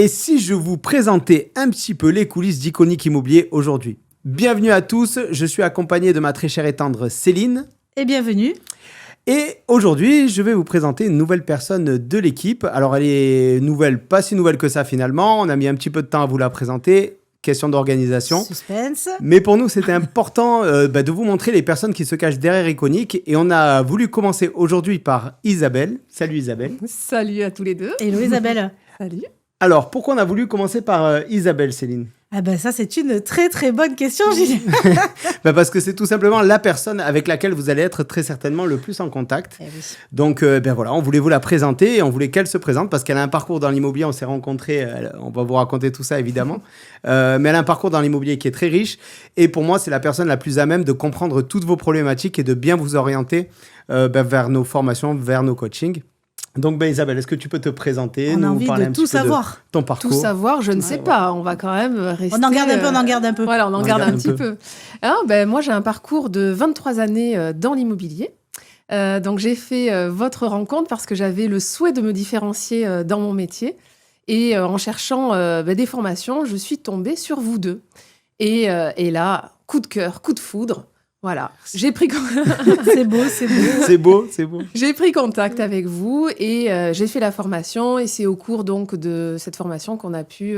Et si je vous présentais un petit peu les coulisses d'Iconic Immobilier aujourd'hui? Bienvenue à tous, je suis accompagné de ma très chère et tendre Céline. Et bienvenue. Et aujourd'hui, je vais vous présenter une nouvelle personne de l'équipe. Alors, elle est nouvelle, pas si nouvelle que ça finalement. On a mis un petit peu de temps à vous la présenter. Question d'organisation. Suspense. Mais pour nous, c'était important de vous montrer les personnes qui se cachent derrière Iconic. Et on a voulu commencer aujourd'hui par Isabelle. Salut Isabelle. Salut à tous les deux. Hello Isabelle. Salut. Alors, pourquoi on a voulu commencer par Isabelle, Céline? Ah ben ça, c'est une très très bonne question, Gilles. Parce que c'est tout simplement la personne avec laquelle vous allez être très certainement le plus en contact. Eh oui. Donc, voilà, on voulait vous la présenter et on voulait qu'elle se présente parce qu'elle a un parcours dans l'immobilier. On s'est rencontrés, on va vous raconter tout ça évidemment. Mais elle a un parcours dans l'immobilier qui est très riche. Et pour moi, c'est la personne la plus à même de comprendre toutes vos problématiques et de bien vous orienter vers nos formations, vers nos coachings. Donc, Isabelle, est-ce que tu peux te présenter, On a nous envie parler de un tout petit peu de savoir. ton parcours? Tout savoir, je ne sais pas. On va quand même rester... On en garde un peu. Voilà, on en garde un petit peu. Alors, moi, j'ai un parcours de 23 années dans l'immobilier. Donc, j'ai fait votre rencontre parce que j'avais le souhait de me différencier dans mon métier. Et en cherchant des formations, je suis tombée sur vous deux. Et là, coup de cœur, coup de foudre. Voilà, j'ai pris... C'est beau, c'est beau. C'est beau, c'est beau. J'ai pris contact avec vous et j'ai fait la formation. Et c'est au cours donc de cette formation qu'on a pu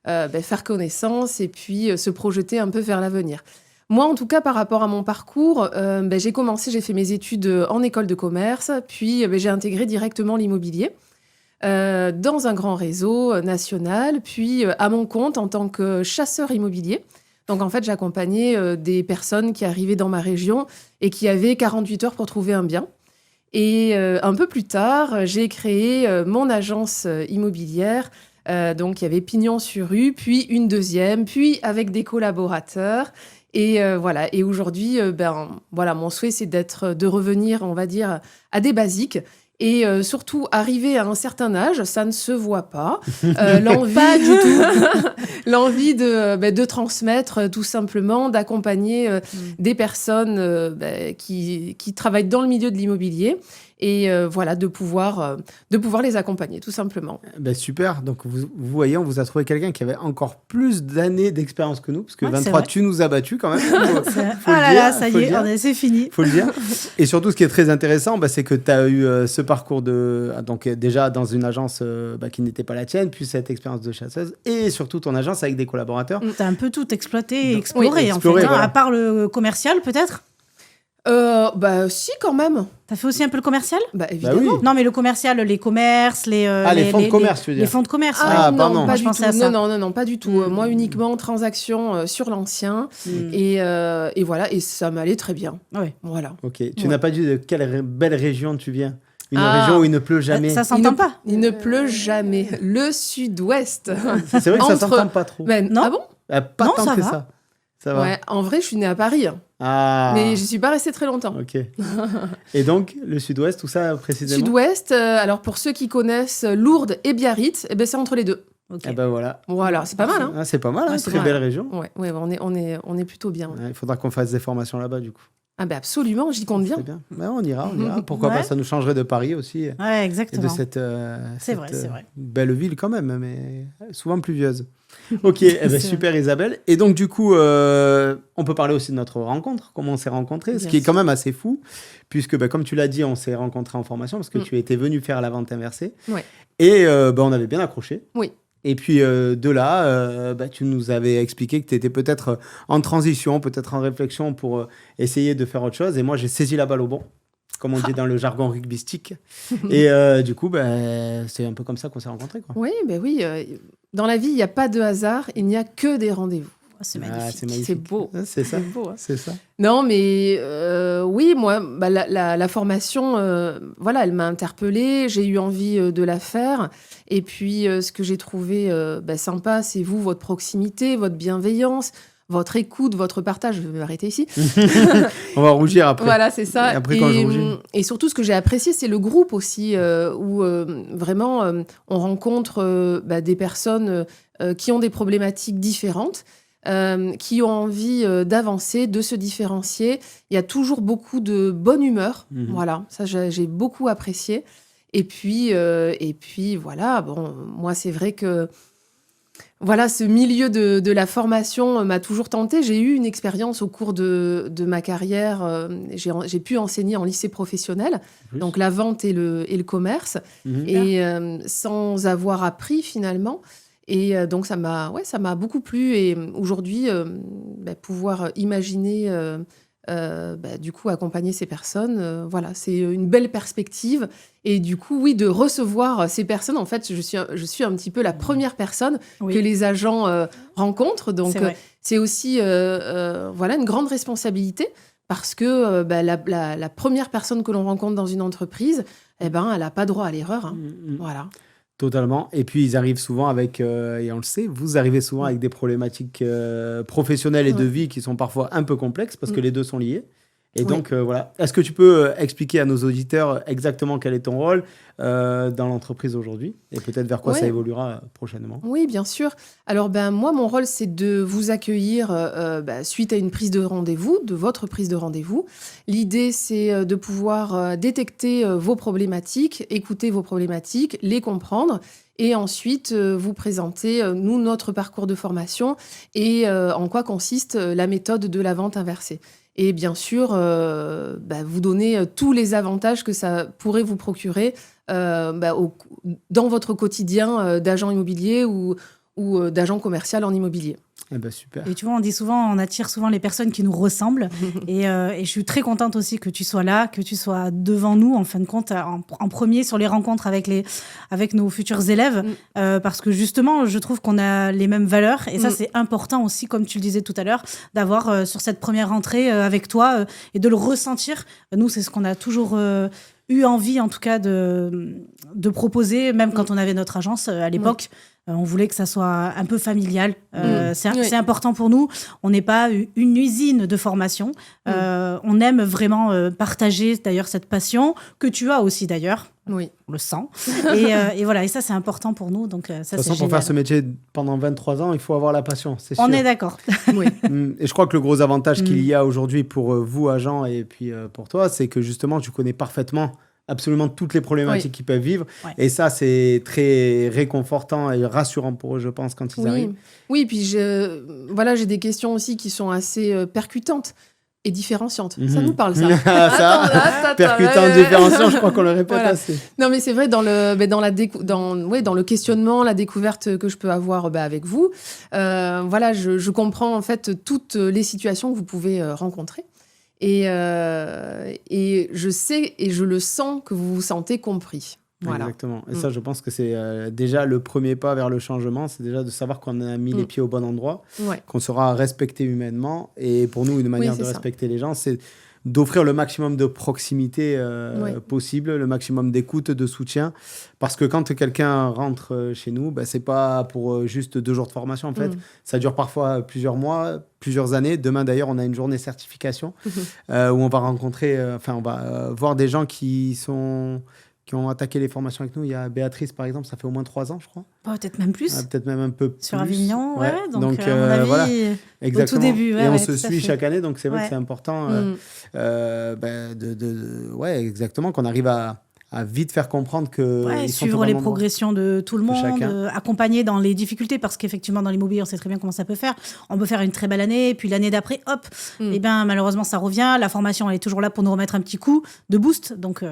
faire connaissance et puis se projeter un peu vers l'avenir. Moi, en tout cas, par rapport à mon parcours, j'ai fait mes études en école de commerce, puis j'ai intégré directement l'immobilier dans un grand réseau national, puis à mon compte en tant que chasseur immobilier. Donc, en fait, j'accompagnais des personnes qui arrivaient dans ma région et qui avaient 48 heures pour trouver un bien. Et un peu plus tard, j'ai créé mon agence immobilière. Donc, il y avait Pignon sur rue, puis une deuxième, puis avec des collaborateurs. Et voilà. Et aujourd'hui, mon souhait, c'est de revenir, on va dire, à des basiques. Et surtout, arriver à un certain âge, ça ne se voit pas. L'envie, Pas du tout. l'envie de transmettre, tout simplement, d'accompagner des personnes qui travaillent dans le milieu de l'immobilier et de pouvoir les accompagner, tout simplement. Super. Donc, vous voyez, on vous a trouvé quelqu'un qui avait encore plus d'années d'expérience que nous, parce que Ouais, 23, tu nous as battus quand même. Ça y est, c'est fini. Faut le dire. Et surtout, ce qui est très intéressant, c'est que tu as eu ce parcours donc déjà dans une agence qui n'était pas la tienne, puis cette expérience de chasseuse, et surtout ton agence avec des collaborateurs. Tu as un peu tout exploité et Donc, exploré, en fait. voilà. À part le commercial, peut-être. Si, quand même. T'as fait aussi un peu le commercial? Évidemment. oui. Non, mais le commercial, les commerces, les fonds de commerce, tu veux dire. Les fonds de commerce. Ah, ouais. pardon. Pas Je du pensais tout. à ça. Non, pas du tout. Moi, uniquement transactions sur l'ancien. Et voilà, et ça m'allait très bien. Ouais. Voilà. Ok. Tu n'as pas dit de quelle belle région tu viens? Une Ah. région où il ne pleut jamais. Ça s'entend pas. Il ne pleut jamais. Le sud-ouest. C'est vrai que ça Entre- s'entend pas trop. Non. Ah bon? Pas Non, tant ça que va. ça. Ça va. Ouais, en vrai, je suis née à Paris. Ah. Mais je ne suis pas restée très longtemps. Ok. Et donc, le sud-ouest, tout ça précisément? Sud-ouest, alors pour ceux qui connaissent Lourdes et Biarritz, c'est entre les deux. Ok. Eh ben voilà. Voilà, c'est pas mal, hein? Ah, c'est pas mal, hein, Ouais, c'est très pas belle mal. région. Ouais, on est plutôt bien. Il faudra qu'on fasse des formations là-bas, du coup. Ah Absolument, j'y compte bien. C'est bien. On ira. Pourquoi Ouais. pas, ça nous changerait de Paris aussi. Ouais, Et exactement. de cette, C'est vrai. belle ville quand même, mais souvent pluvieuse. Ok, super Isabelle. Et donc du coup, on peut parler aussi de notre rencontre, comment on s'est rencontrés, ce Bien qui est quand sûr. même assez fou, puisque comme tu l'as dit, on s'est rencontrés en formation, parce que tu étais venu faire la vente inversée. Ouais. Et on avait bien accroché. Oui. Et puis de là, tu nous avais expliqué que tu étais peut-être en transition, peut-être en réflexion pour essayer de faire autre chose. Et moi, j'ai saisi la balle au bon, comme on dit dans le jargon rugbystique. Et du coup, c'est un peu comme ça qu'on s'est rencontrés, quoi. Oui, dans la vie, il n'y a pas de hasard, il n'y a que des rendez-vous. Oh, c'est Ah, magnifique. c'est magnifique. C'est beau. C'est ça. C'est beau, hein. C'est ça. Non, mais oui, moi, la formation, elle m'a interpellée. J'ai eu envie de la faire. Et puis, ce que j'ai trouvé sympa, c'est vous, votre proximité, votre bienveillance, votre écoute, votre partage. Je vais m'arrêter ici. On va rougir après. Voilà, c'est ça. Et après, quand je rougis. Et surtout, ce que j'ai apprécié, c'est le groupe aussi, où vraiment, on rencontre des personnes qui ont des problématiques différentes. Qui ont envie d'avancer, de se différencier. Il y a toujours beaucoup de bonne humeur. Voilà, ça j'ai beaucoup apprécié. Et puis voilà, moi c'est vrai que Voilà, ce milieu de la formation m'a toujours tentée. J'ai eu une expérience au cours de ma carrière. J'ai pu enseigner en lycée professionnel, donc la vente et le commerce, et sans avoir appris finalement. Et donc ça m'a beaucoup plu. Et aujourd'hui, pouvoir imaginer, du coup, accompagner ces personnes, voilà, c'est une belle perspective. Et du coup, oui, de recevoir ces personnes, en fait, je suis un petit peu la première personne que les agents rencontrent. Donc, c'est aussi voilà, une grande responsabilité parce que la première personne que l'on rencontre dans une entreprise, elle n'a pas droit à l'erreur. Hein. Voilà. Totalement. Et puis, ils arrivent souvent avec, et on le sait, vous arrivez souvent avec des problématiques professionnelles et de vie qui sont parfois un peu complexes parce que les deux sont liés. Et donc, voilà. Est-ce que tu peux expliquer à nos auditeurs exactement quel est ton rôle dans l'entreprise aujourd'hui et peut-être vers quoi ça évoluera prochainement? Oui, bien sûr. Alors, moi, mon rôle, c'est de vous accueillir suite à une prise de rendez-vous, de votre prise de rendez-vous. L'idée, c'est de pouvoir détecter vos problématiques, écouter vos problématiques, les comprendre et ensuite vous présenter, nous, notre parcours de formation et en quoi consiste la méthode de la vente inversée. Et bien sûr, vous donner tous les avantages que ça pourrait vous procurer dans votre quotidien d'agent immobilier ou d'agent commercial en immobilier. Eh ben, super. Et tu vois, on attire souvent les personnes qui nous ressemblent. et je suis très contente aussi que tu sois là, que tu sois devant nous, en fin de compte, en premier sur les rencontres avec nos futurs élèves. Parce que justement, je trouve qu'on a les mêmes valeurs. Et ça, c'est important aussi, comme tu le disais tout à l'heure, d'avoir sur cette première rentrée avec toi et de le ressentir. Nous, c'est ce qu'on a toujours eu envie, en tout cas, de proposer, même quand on avait notre agence à l'époque. On voulait que ça soit un peu familial. C'est important pour nous. On n'est pas une usine de formation. On aime vraiment partager d'ailleurs cette passion que tu as aussi d'ailleurs. Oui. On le sent. Et voilà, et ça c'est important pour nous. Donc, ça, de toute façon, pour faire ce métier pendant 23 ans, il faut avoir la passion, c'est sûr. On est d'accord. Oui. Et je crois que le gros avantage qu'il y a aujourd'hui pour vous, agents, et puis pour toi, c'est que justement, tu connais parfaitement absolument toutes les problématiques qu'ils peuvent vivre. Et ça, c'est très réconfortant et rassurant pour eux, je pense, quand ils arrivent. Oui, puis j'ai des questions aussi qui sont assez percutantes et différenciantes. Ça nous parle, ça. Percutant, différenciant, je crois qu'on le répète assez. Non, mais c'est vrai, dans le questionnement, la découverte que je peux avoir avec vous, je comprends en fait toutes les situations que vous pouvez rencontrer. Et je sais et je le sens que vous vous sentez compris. Voilà. Exactement. Et ça, je pense que c'est déjà le premier pas vers le changement. C'est déjà de savoir qu'on a mis les pieds au bon endroit, qu'on sera respecté humainement. Et pour nous, une manière de respecter les gens, c'est d'offrir le maximum de proximité possible, le maximum d'écoute, de soutien. Parce que quand quelqu'un rentre chez nous, c'est pas pour juste 2 jours de formation. En fait, ça dure parfois plusieurs mois, plusieurs années. Demain, d'ailleurs, on a une journée certification où on va rencontrer, on va voir des gens qui ont attaqué les formations avec nous. Il y a Béatrice, par exemple, ça fait au moins 3 ans, je crois. Peut-être même plus. Peut-être même un peu plus. Sur Avignon, donc à mon avis, voilà. Exactement. Au tout début. Et on se suit chaque année, donc c'est vrai que c'est important exactement, qu'on arrive à vite faire comprendre que suivre les progressions de tout le monde, accompagner dans les difficultés, parce qu'effectivement dans l'immobilier on sait très bien comment ça peut faire. On peut faire une très belle année, puis l'année d'après hop, malheureusement ça revient. La formation elle est toujours là pour nous remettre un petit coup de boost. Donc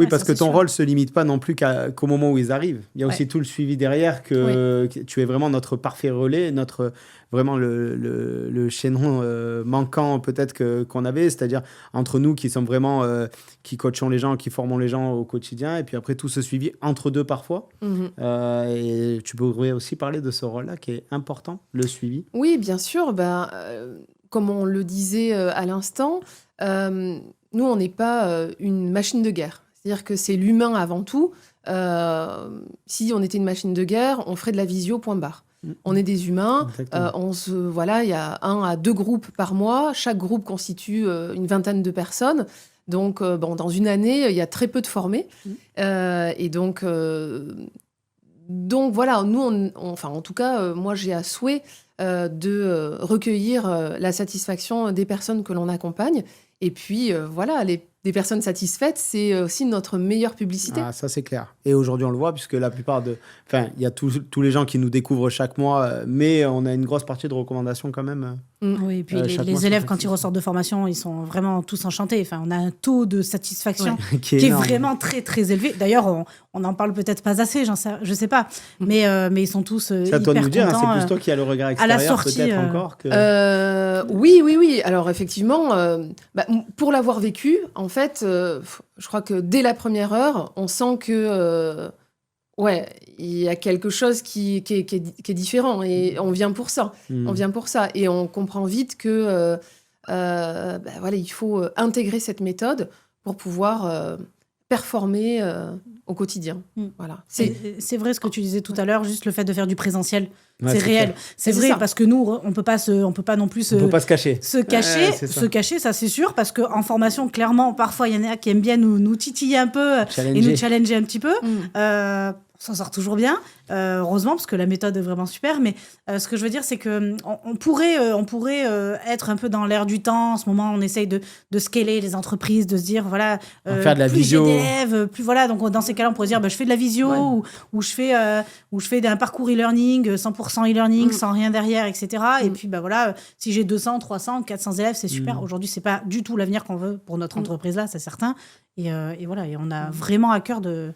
parce que ton rôle se limite pas non plus qu'au moment où ils arrivent. Il y a aussi tout le suivi derrière, que tu es vraiment notre parfait relais, notre vraiment le chaînon manquant peut-être qu'on avait, c'est-à-dire entre nous qui sommes vraiment qui coachons les gens, qui formons les gens au quotidien, et puis après tout ce suivi entre deux parfois. Et tu pourrais aussi parler de ce rôle-là qui est important, le suivi. Oui, bien sûr. Comme on le disait à l'instant, nous on n'est pas une machine de guerre. C'est-à-dire que c'est l'humain avant tout. Si on était une machine de guerre, on ferait de la visio, point barre. On est des humains, il y a 1 à 2 groupes par mois, chaque groupe constitue une vingtaine de personnes, donc dans une année, il y a très peu de formés, et donc voilà, nous, en tout cas, moi j'ai à souhait de recueillir la satisfaction des personnes que l'on accompagne, Et puis, voilà, des personnes satisfaites, c'est aussi notre meilleure publicité. Ah, ça, c'est clair. Et aujourd'hui, on le voit, puisque la plupart de... Enfin, il y a tous les gens qui nous découvrent chaque mois, mais on a une grosse partie de recommandations quand même. Oui, et puis les élèves, quand ils ressortent de formation, ils sont vraiment tous enchantés. Enfin, on a un taux de satisfaction qui est vraiment très, très élevé. D'ailleurs, on n'en parle peut-être pas assez, je sais pas. Mais ils sont tous c'est à toi de nous dire, contents, c'est plus toi qui as le regard extérieur, à la sortie, peut-être encore que... Oui. Alors, effectivement, pour l'avoir vécu, en fait, je crois que dès la première heure, on sent que... il y a quelque chose qui est différent et on vient pour ça. On vient pour ça et on comprend vite que il faut intégrer cette méthode pour pouvoir performer au quotidien. Voilà. C'est vrai ce que tu disais tout à l'heure, juste le fait de faire du présentiel. Ouais, c'est réel. Clair. C'est vrai parce que nous, on peut pas non plus on peut pas se cacher. Se cacher, ça c'est sûr, parce qu'en formation, clairement, parfois, il y en a qui aiment bien nous titiller un peu et nous challenger un petit peu. On s'en sort toujours bien, heureusement, parce que la méthode est vraiment super. Mais ce que je veux dire, c'est qu'on pourrait être un peu dans l'air du temps. En ce moment, on essaye de scaler les entreprises, de se dire, voilà, faire de la plus visio. j'ai d'élèves, plus voilà. Donc, dans ces cas-là, on pourrait se dire, je fais de la visio ou je fais un parcours e-learning, 100% e-learning, sans rien derrière, etc. Et puis, voilà, si j'ai 200, 300, 400 élèves, c'est super. Aujourd'hui, c'est pas du tout l'avenir qu'on veut pour notre entreprise-là, c'est certain. Et voilà, et on a vraiment à cœur de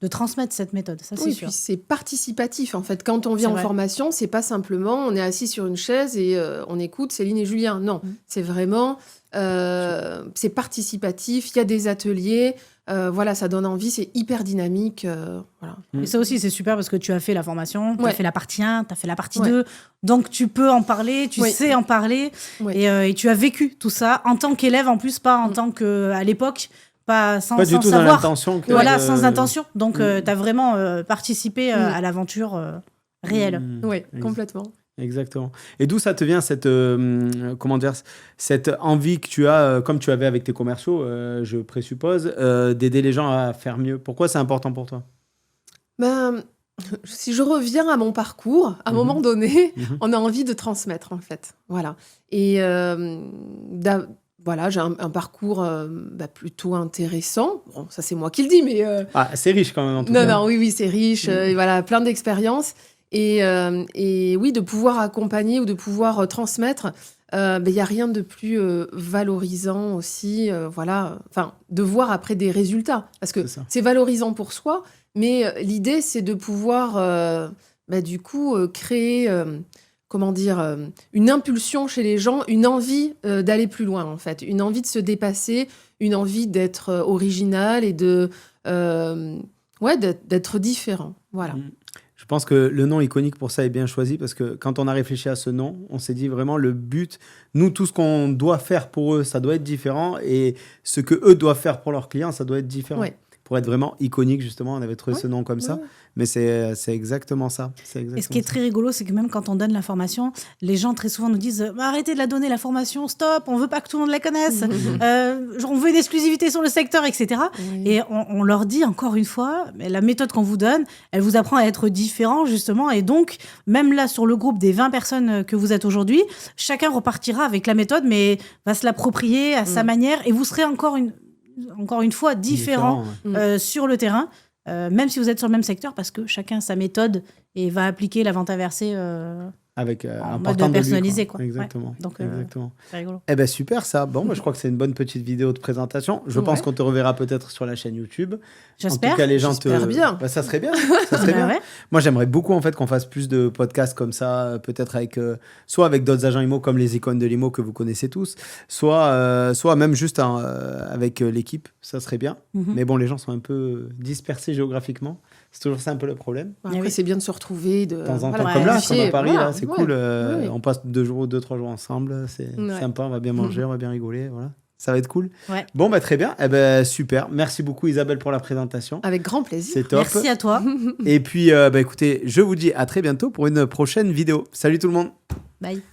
transmettre cette méthode, ça c'est sûr. Puis c'est participatif en fait. Quand on vient en formation, c'est pas simplement on est assis sur une chaise et on écoute Céline et Julien. Non, c'est vraiment c'est participatif. Il y a des ateliers. Voilà, ça donne envie, c'est hyper dynamique. Voilà. Et ça aussi, c'est super parce que tu as fait la formation, tu as fait la partie 1, tu as fait la partie 2. Donc, tu peux en parler, tu sais en parler. Et tu as vécu tout ça en tant qu'élève, en plus, pas en tant qu'à l'époque. Sans du tout savoir. Dans l'intention sans intention. Donc, tu as vraiment participé à l'aventure réelle. Oui, complètement. Exactement. Et d'où ça te vient cette envie que tu as, comme tu avais avec tes commerciaux, je présuppose, d'aider les gens à faire mieux. Pourquoi c'est important pour toi ? Si je reviens à mon parcours, à un moment donné, on a envie de transmettre, en fait. Voilà. Et voilà, j'ai un parcours plutôt intéressant. Bon, ça, c'est moi qui le dis, mais... c'est riche quand même, en tout cas. Non, oui, c'est riche. Et voilà, plein d'expériences. Et oui, de pouvoir accompagner ou de pouvoir transmettre, il n'y a rien de plus valorisant aussi. Voilà, enfin, de voir après des résultats. Parce que c'est valorisant pour soi, mais l'idée, c'est de pouvoir, du coup, créer... une impulsion chez les gens, une envie d'aller plus loin, en fait. Une envie de se dépasser, une envie d'être original et d'être différent. Voilà. Je pense que le nom iconique pour ça est bien choisi parce que quand on a réfléchi à ce nom, on s'est dit vraiment le but, nous, tout ce qu'on doit faire pour eux, ça doit être différent et ce que eux doivent faire pour leurs clients, ça doit être différent. Ouais. Pour être vraiment iconique, justement, on avait trouvé ce nom comme ça. Mais c'est exactement ça. Et ce qui est très rigolo, c'est que même quand on donne l'information, les gens très souvent nous disent arrêtez de la donner, l'information, stop, on veut pas que tout le monde la connaisse, on veut une exclusivité sur le secteur, etc. Et on leur dit encore une fois, mais la méthode qu'on vous donne, elle vous apprend à être différent, justement. Et donc, même là, sur le groupe des 20 personnes que vous êtes aujourd'hui, chacun repartira avec la méthode, mais va se l'approprier à sa manière. Et vous serez encore une fois différent sur le terrain, même si vous êtes sur le même secteur, parce que chacun a sa méthode et va appliquer la vente inversée avec en mode personnalisé. Quoi. Exactement. Ouais. Donc, exactement. C'est rigolo. Eh ben super ça. Bon, je crois que c'est une bonne petite vidéo de présentation. Je pense qu'on te reverra peut-être sur la chaîne YouTube. J'espère. En tout cas, les gens J'espère bien. Ça serait bien. Ça serait bien. Ouais. Moi, j'aimerais beaucoup en fait qu'on fasse plus de podcasts comme ça, peut-être avec soit avec d'autres agents IMO comme les icônes de l'IMO que vous connaissez tous, soit même juste avec l'équipe. Ça serait bien. Mais bon, les gens sont un peu dispersés géographiquement. C'est toujours ça un peu le problème. Après, c'est bien de se retrouver. De temps en temps, comme là, comme à Paris, là, c'est cool. On passe 2 jours, 2-3 jours ensemble. C'est sympa, on va bien manger, on va bien rigoler. Voilà. Ça va être cool. Ouais. Bon, très bien. Super. Merci beaucoup, Isabelle, pour la présentation. Avec grand plaisir. C'est top. Merci à toi. Et puis, écoutez, je vous dis à très bientôt pour une prochaine vidéo. Salut tout le monde. Bye.